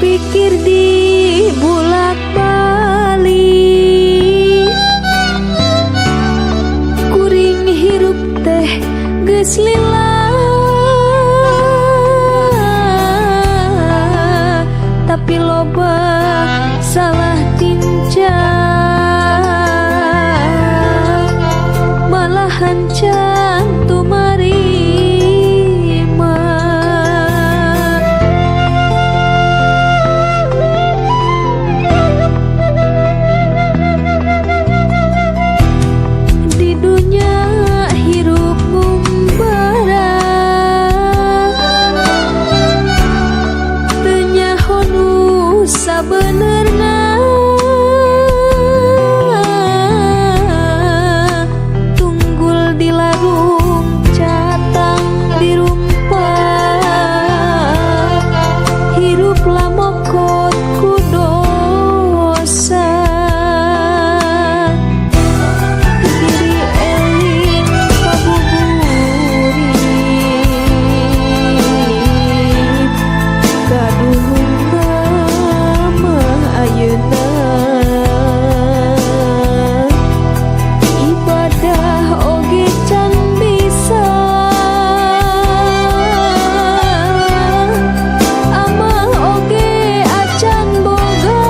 pikir di bulak balik kuring hirup teh geus lila tapi loba salah tinja malahan can tumarima di dunia hirup ngumbara teu nyaho nu sabenerna tunggul di larung catang di rumpah hirup lamokot ku dosa diri eling kabuburit kaduhung nama ayeuna ibadah oge can bisa amah oge acan boga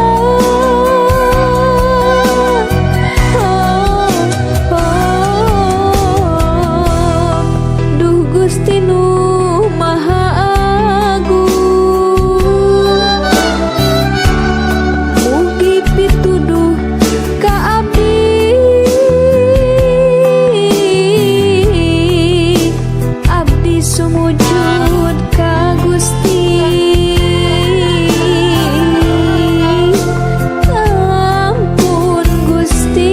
duh Gusti nu Maha Agung mugi pituduh ka abdi abdi sumujud ka Gusti ampun Gusti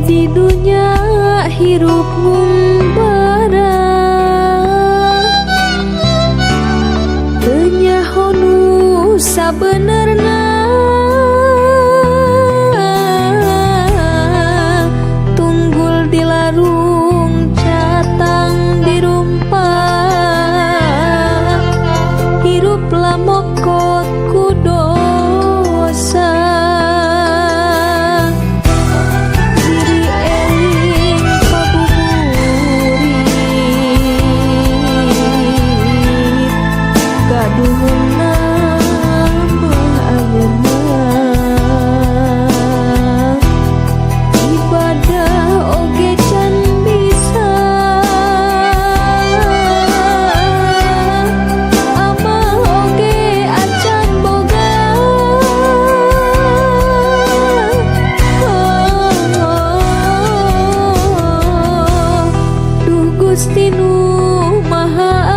di dunia hirup ngumbara teu nyaho nu sabenerna tunggul di larung catang di rumpah hirup lamokot ku dosa diri eling kabuburit kaduhung nama ayeuna ibadah oge can bisa amah oge acan boga duh Gusti nu Maha